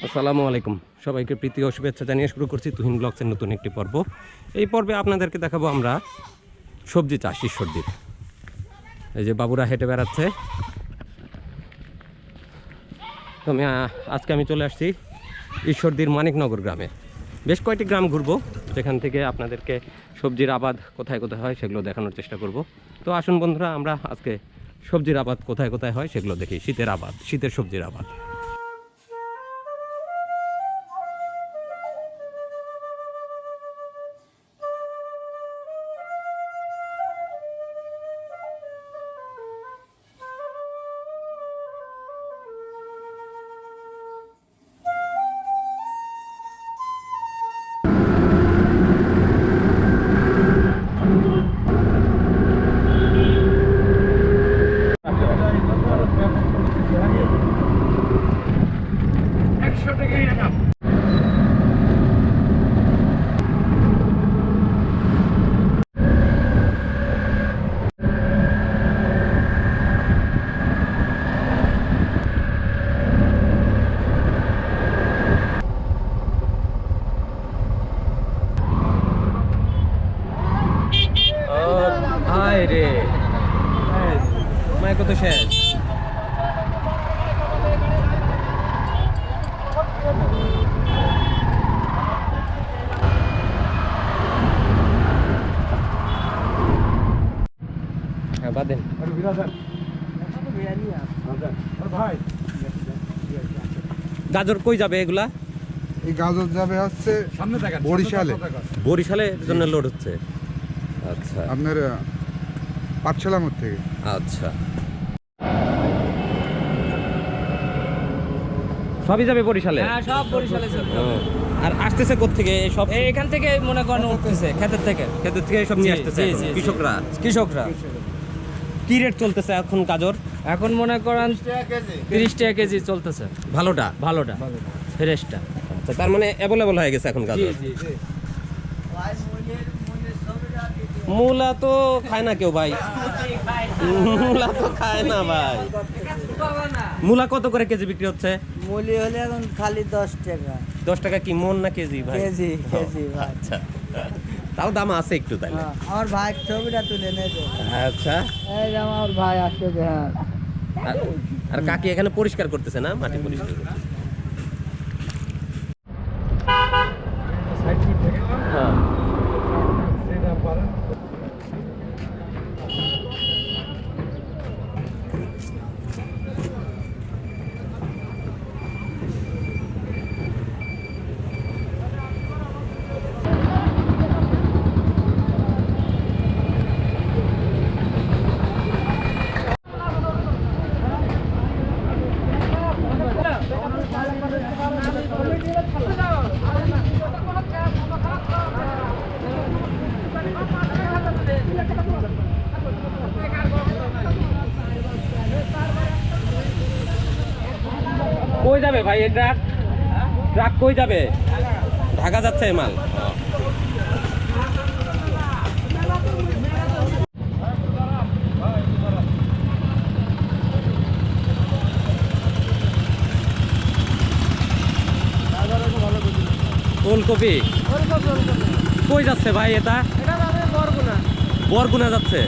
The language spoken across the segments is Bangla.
আসসালামু আলাইকুম, সবাইকে প্রীতি ও শুভেচ্ছা জানিয়ে শুরু করছি তুহিন ব্লগসের নতুন একটি পর্ব। এই পর্বে আপনাদেরকে দেখাবো আমরা সবজি চাষ ঈশ্বরদীর। এই যে বাবুরা হেঁটে বেড়াচ্ছে। তো আজকে আমি চলে আসছি ঈশ্বরদীর মানিকনগর গ্রামে। বেশ কয়েকটি গ্রাম ঘুরবো, যেখান থেকে আপনাদেরকে সবজির আবাদ কোথায় কোথায় হয় সেগুলো দেখানোর চেষ্টা করব। তো আসুন বন্ধুরা, আমরা আজকে সবজির আবাদ কোথায় কোথায় হয় সেগুলো দেখি। শীতের আবাদ, শীতের সবজির আবাদ। রে মাইক তো শেষ। হ্যাঁ বাদেন গাজর কই যাবে এগুলা? এই গাজর যাবে হচ্ছে বরিশালে। বরিশালের জন্য লোড হচ্ছে। আচ্ছা, আপনার পাঠশালা মোড় থেকে। আচ্ছা, সবই যাবে বরিশালে? হ্যাঁ, সব বরিশালে যাবে। আর আসতেছে কোত্থেকে সব? এখান থেকে মনে করেন উঠতেছে ক্ষেতের থেকে। ক্ষেতের থেকে সব নিয়ে আসতেছে জি, এখন জি, জি। কৃষকরা। কি রেট চলতেছে এখন গাজর? এখন মনে করেন 30 টাকা কেজি চলতেছে। ভালোটা? ভালোটা, ফ্রেশটা। আচ্ছা, তার মানে অ্যাভেলেবল হয়ে গেছে এখন গাজর। মূলা তো খায় না কেউ ভাই, মূলা তো খায় না ভাই। মূলা কত করে কেজি বিক্রি হচ্ছে? মূলি হলে এখন খালি 10 টাকা 10 টাকা কি মন না কেজি ভাই? কেজি কেজি ভাই। আচ্ছা, তাও দাম আছে একটু তাইলে। হ্যাঁ, আমার ভাই ছবিটা তুলে নেবে। আচ্ছা, এই যে আমার ভাই আসছে যে। হ্যাঁ, আর কাকি এখানে পরিষ্কার করতেছে না, মাটি পরিষ্কার করতেছে। হ্যাঁ, কই যাবে ভাই এই ট্রাক? ট্রাক কই যাবে? ঢাকা যাচ্ছে এই মাল? ওলকপি কই যাচ্ছে ভাই এটা? বরগুনা যাচ্ছে।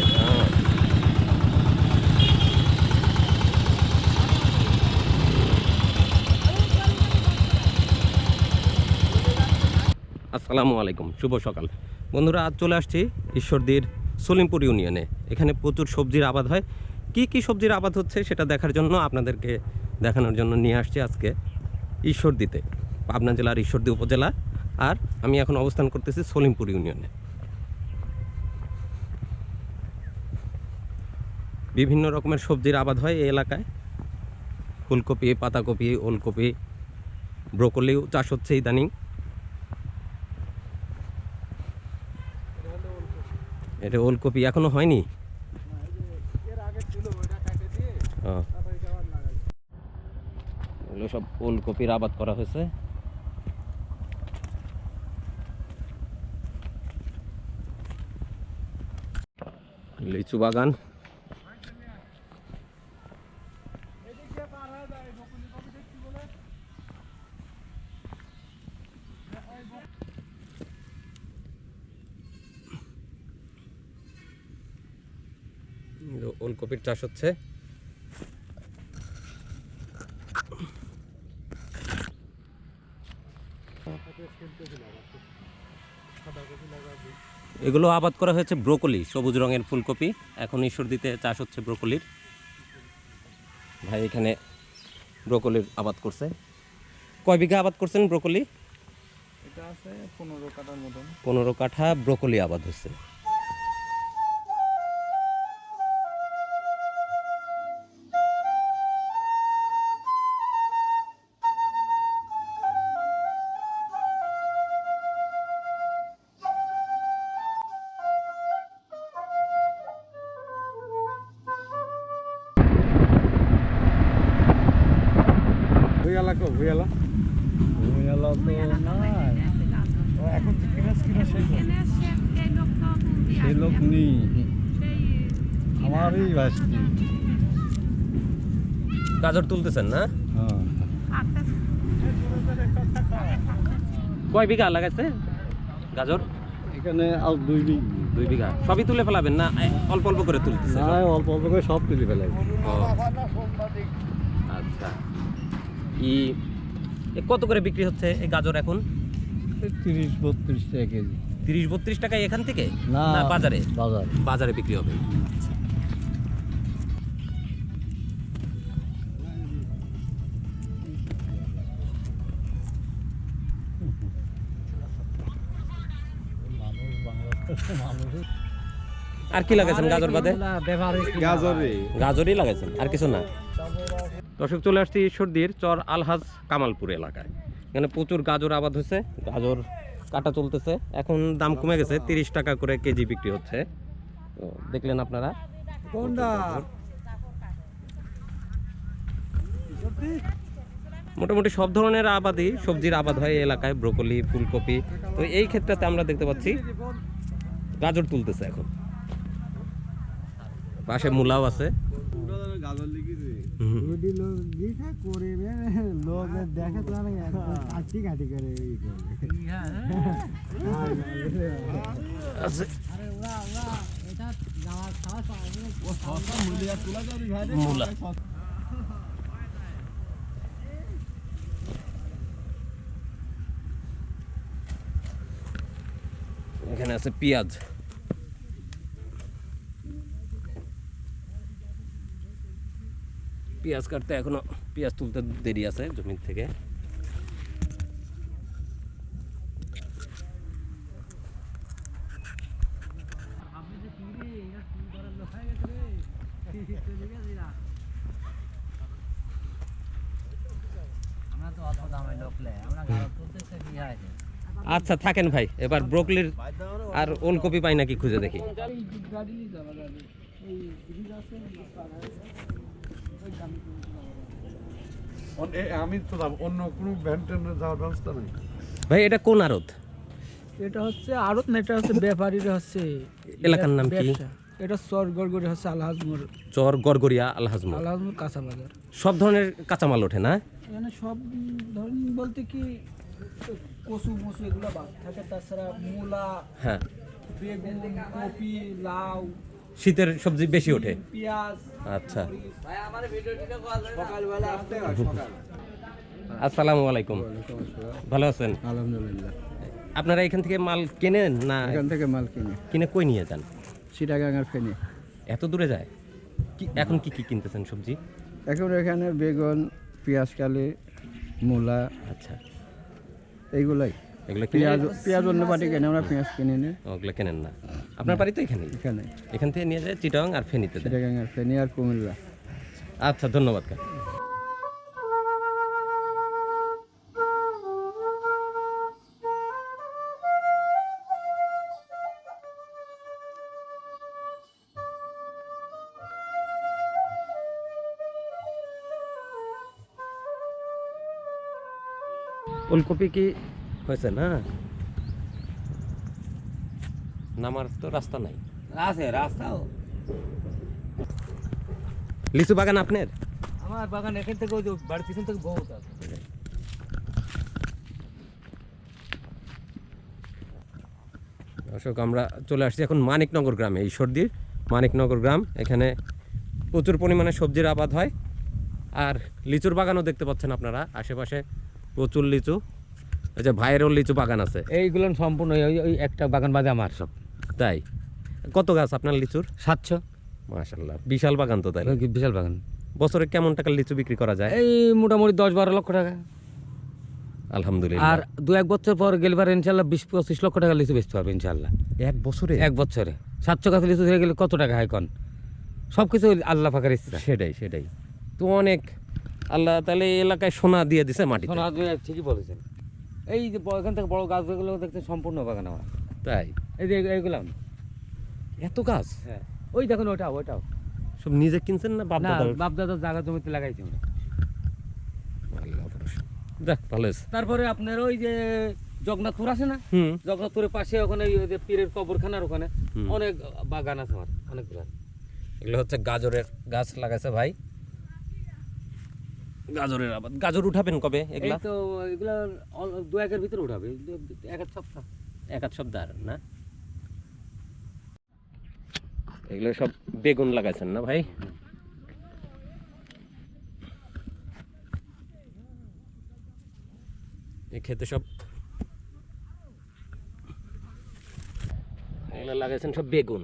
আসসালামু আলাইকুম, শুভ সকাল বন্ধুরা। আজ চলে আসছি ঈশ্বরদীর সলিমপুর ইউনিয়নে। এখানে প্রচুর সবজির আবাদ হয়। কি কি সবজির আবাদ হচ্ছে সেটা দেখার জন্য, আপনাদেরকে দেখানোর জন্য নিয়ে আসছি আজকে ঈশ্বরদীতে, পাবনা জেলার ঈশ্বরদী উপজেলা। আর আমি এখন অবস্থান করতেছি সলিমপুর ইউনিয়নে। বিভিন্ন রকমের সবজির আবাদ হয় এই এলাকায়। ফুলকপি, পাতাকপি, ওলকপি, ব্রোকলিও চাষ হচ্ছে ইদানিং। এটা ওলকপি এখনো হয়নি। এগুলো সব ওলকপির আবাদ করা হয়েছে। লিচু বাগান, ফুলকপির চাষ হচ্ছে। এগুলো আবাদ করা হয়েছে ব্রোকলি, সবুজ রঙের ফুলকপি। এখন ঈশ্বরদীতে চাষ হচ্ছে ব্রোকলির। ভাই এখানে ব্রোকলির আবাদ করছে। কয় বিঘা আবাদ করছেন ব্রোকলি? এটা আছে 15 কাঠার মতন। 15 কাঠা ব্রোকলি আবাদ হচ্ছে। ভুইয়ালা কো ভুইয়ালা ভুইয়ালা তো না এখন কিনে সেই লোক নেই আমারই ভাস্তি। গাজর তুলতেছেন না? হ্যাঁ কয় বিঘা লাগাইছে গাজর? এখানে আর 2 বিঘা। সবই তুলে ফেলাবেন না অল্প অল্প করে তুলতেছে? না অল্প অল্প করে সব তুলে ফেলাই। ও, আচ্ছা। কত করে বিক্রি হচ্ছে এই গাজর এখন? 30-32 টাকা কেজি। 30-32 টাকায় এখান থেকে না না বাজারে? বাজার বাজারে বিক্রি হবে। আর কি লাগাইছেন গাজর বাদে? গাজরই লাগাইছেন, আর কিছু না? দর্শক, চলে আসছি ঈশ্বরদীর চর আলহাজ কামালপুর এলাকায়। এখানে প্রচুর গাজর আবাদ হয়েছে, গাজর কাটা চলতেছে। এখন দাম কমে গেছে, 30 টাকা করে কেজি বিক্রি হচ্ছে। তো দেখলেন আপনারা। মোটামুটি সব ধরনের আবাদই, সবজির আবাদ হয় এই এলাকায়, ব্রোকলি, ফুলকপি। তো এই ক্ষেত্রে আমরা দেখতে পাচ্ছি গাজর তুলতেছে এখন। পাশে মূলাও আছে। মূলা এখানে আছে পেঁয়াজ। পেঁয়াজ কাটতে এখনো, পেঁয়াজ তুলতে দেরি আছে জমির থেকে। আচ্ছা থাকেন ভাই, এবার ব্রোকলির আর ওলকপি পাই নাকি খুঁজে দেখি। আমি তো অন্য কোনো ভ্যান ট্যানের যাওয়ার ব্যবস্থা নেই ভাই। এটা কোন আড়ত? এটা হচ্ছে আড়ত না, এটা হচ্ছে ব্যাপারীরা হচ্ছে। এলাকার নাম কি? এটা চর গড়গড়ি হচ্ছে আলহাজমোর। চর গড়গড়িয়া আলহাজমোর। আলহাজমোর কাঁচা বাজার। সব ধরনের কাঁচামাল ওঠে না? এখানে সব ধরেন বলতে কি কচু মচু এগুলো বাদ থাকে, তাছাড়া মূলা, হ্যাঁ, বেগুন, কপি, লাউ, শীতের সবজি বেশি ওঠে। পেঁয়াজ। আচ্ছা, সকালবেলা আসসালামু আলাইকুম। ভালো আছেন? আলহামদুলিল্লাহ। আপনারা এখান থেকে মাল কেনেন না? এখান থেকে মাল কিনে কই নিয়ে যান? চিটাগাঙের ফেনি। এত দূরে যায়? এখন কি কি কিনতেছেন সবজি? এখন এখানে বেগুন, পেঁয়াজ কালি, মূলা, আচ্ছা, এইগুলাই। এগুলো পেঁয়াজ অন্য পাটি কেনে, আমরা পেঁয়াজ কিনে নিই। ওগুলো কেনেন না? আপনার বাড়ি তো এখানেই? এখান থেকে নিয়ে যায় চিটাগাং আর ফেনীতে দেয়? চিটাগাঙের ফেনি আর কুমিল্লা। আচ্ছা, ধন্যবাদ কাকা। ফুলকপি কি হয়েছে না? নামার তো রাস্তা নাই। আছে রাস্তাও। লিচু বাগান আপনার? আমার বাগান এখান থেকে ওই যে বাড়ির পিছন থেকে বহুত আছে। দর্শক, আমরা চলে আসছি এখন মানিকনগর গ্রামে, ঈশ্বরদীর মানিকনগর গ্রাম। এখানে প্রচুর পরিমাণে সবজির আবাদ হয়। আর লিচুর বাগানও দেখতে পাচ্ছেন আপনারা, আশেপাশে প্রচুর লিচু। এই যে ভাইয়েরও লিচু বাগান আছে। এইগুলো সম্পূর্ণ ওই একটা বাগান বাদে আমার সব। তাই কত গাছ আপনার লিচুর? 700। মাশাআল্লাহ, বিশাল বাগান তো। তাই বিশাল বাগান। বছরে কেমন টাকার লিচু বিক্রি করা যায়? এই মোটামুটি 10-12 লক্ষ টাকা। আলহামদুলিল্লাহ। আর 2-1 বছর পর গেলবার ইনশাল্লাহ 20-25 লক্ষ টাকা লিচু বেচতে পারবে ইনশাল্লাহ। এক বছরে? 1 বছরে 700 গাছ লিচু হয়ে গেলে কত টাকা হয় কন? সব কিছু আল্লাহ পাকের ইচ্ছা। সেটাই তো অনেক। আল্লাহ তাহলে এই এলাকায় সোনা দিয়ে দিছে মাটি। শোনা ঠিকই বলেছেন। এই যে এখান থেকে বড় গাছগুলো দেখতে সম্পূর্ণ বাগান আমার। তাই? এই যে এইগুলো এত গাছ? হ্যাঁ, ওই দেখুন ওটাও সব নিজে কিনছেন না বাপ দাদা? বাপ দাদার জায়গা জমিতে লাগাইছি আমরা। দেখ ভালো হয়েছে। তারপরে আপনার ওই যে জগন্নাথপুর আছে না, জগন্নাথপুরের পাশে ওখানে ওই যে পীরের কবরখানার ওখানে অনেক বাগান আছে আমার, অনেকগুলো। এগুলো হচ্ছে গাজরের গাছ লাগাইছে ভাই, গাজরের আবাদ। গাজর উঠাবেন কবে এগুলা? তো এগুলা 2-1 ভিতরে উঠাবে, 1 সপ্তাহ। 1 সপ্তাহ না? এগুলো সব বেগুন লাগাইছেন না ভাই? এই খেতে সব এগুলো লাগাইছেন সব বেগুন।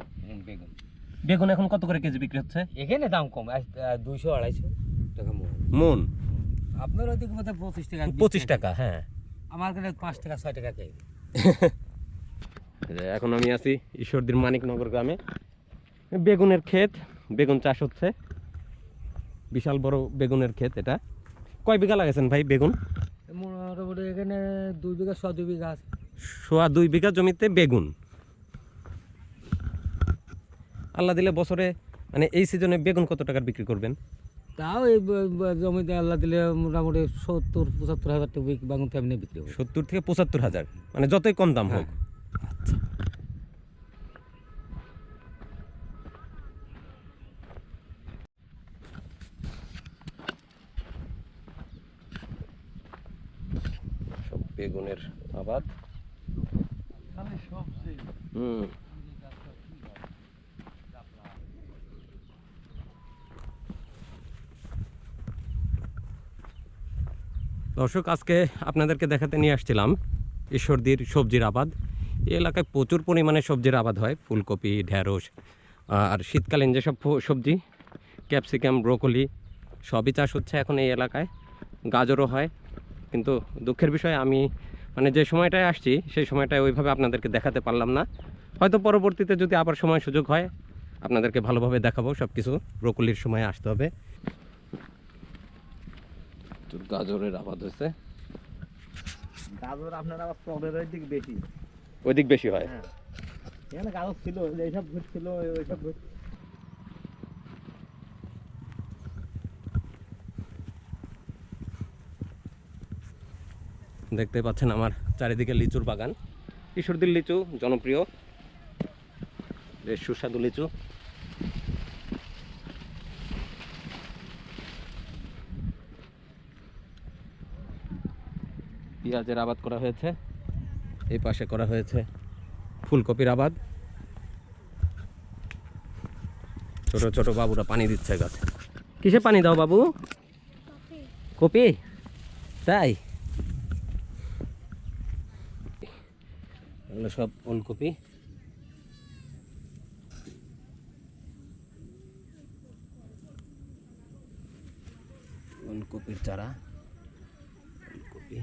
বেগুন এখন কত করে কেজি বিক্রি হচ্ছে? এখানে দাম কম, 200-250 টাকা মন। আপনার ওইদিকে মধ্যে 25 টাকা। 25 টাকা? হ্যাঁ, আমার কাছে 5 টাকা 6 টাকা চাই। এখন আমি আছি ঈশ্বরদীর মানিকনগর গ্রামে। বেগুনের ক্ষেত, বেগুন চাষ হচ্ছে। বিশাল বড় বেগুনের ক্ষেত। এটা কয় বিঘা লাগাইছেন ভাই বেগুন? মোটামুটি এখানে 2 বিঘা 2 বিঘা আছে। 2 বিঘা জমিতে বেগুন। আল্লাহ দিলে বছরে মানে এই সিজনে বেগুন কত টাকার বিক্রি করবেন? তাও এই জমিতে আল্লাহ দিলে মোটামুটি 70-75 হাজার টাকা বেগুন এমনি বিক্রি হবে। 70 থেকে 75 হাজার, মানে যতই কম দাম হোক। আচ্ছা, সব বেগুনের আবাদ। দর্শক, আজকে আপনাদেরকে দেখাতে নিয়ে আসছিলাম ঈশ্বরদীর সবজির আবাদ। এই এলাকায় প্রচুর পরিমাণে সবজির আবাদ হয়। ফুলকপি, ঢেঁড়স, আর শীতকালীন যেসব সবজি, ক্যাপসিকাম, ব্রোকলি সবই চাষ হচ্ছে এখন এই এলাকায়। গাজরও হয়। কিন্তু দুঃখের বিষয়, আমি মানে যে সময়টায় আসছি সেই সময়টায় ওইভাবে আপনাদেরকে দেখাতে পারলাম না। হয়তো পরবর্তীতে যদি আবার সময় সুযোগ হয় আপনাদেরকে ভালোভাবে দেখাবো সব কিছু। ব্রোকলির সময় আসতে হবে। গাজরের আবাদ হয়েছে। গাজর আপনার আবার টবের ওই দিক বেশি, ওই দিক বেশি হয়। হ্যাঁ, এখানে গাজর ছিল, এইসব ভুট ছিল, ওইসব ভুট। দেখতে পাচ্ছেন আমার চারিদিকে লিচুর বাগান। ঈশ্বরদীর লিচু জনপ্রিয়, বেশ সুস্বাদু লিচু। পেঁয়াজের আবাদ করা হয়েছে, এই পাশে করা হয়েছে ফুলকপির আবাদ। ছোট ছোট বাবুরা পানি দিচ্ছে গাছে। কিসে পানি দাও বাবু? কপি? তাই? এগুলো সব ওলকপি। ওলকপির চারা, ওলকপি।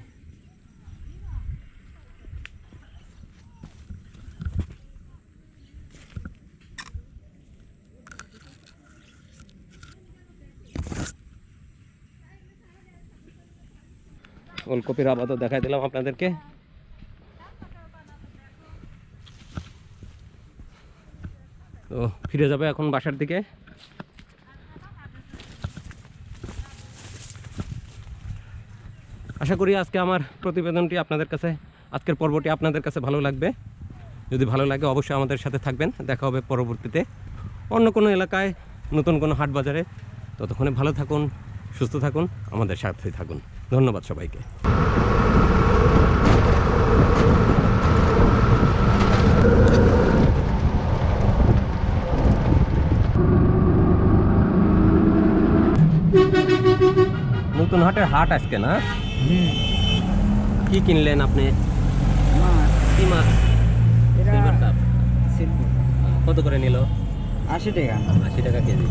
ওলকপির আবাদও দেখাই দিলাম আপনাদেরকে। তো ফিরে যাবে এখন বাসার দিকে। আশা করি আজকে আমার প্রতিবেদনটি আপনাদের কাছে, আজকের পর্বটি আপনাদের কাছে ভালো লাগবে। যদি ভালো লাগে অবশ্যই আমাদের সাথে থাকবেন। দেখা হবে পরবর্তীতে অন্য কোনো এলাকায়, নতুন কোনো হাট বাজারে। ততক্ষণে ভালো থাকুন, সুস্থ থাকুন, আমাদের সাথেই থাকুন। ধন্যবাদ সবাইকে। হাটের হাট আজকে না? কি কিনলেন আপনি? মাছ কি মাছ? এটা সিলভার কাপ। শিল্প কত করে নিল? 80 টাকা 80 টাকা কেজি।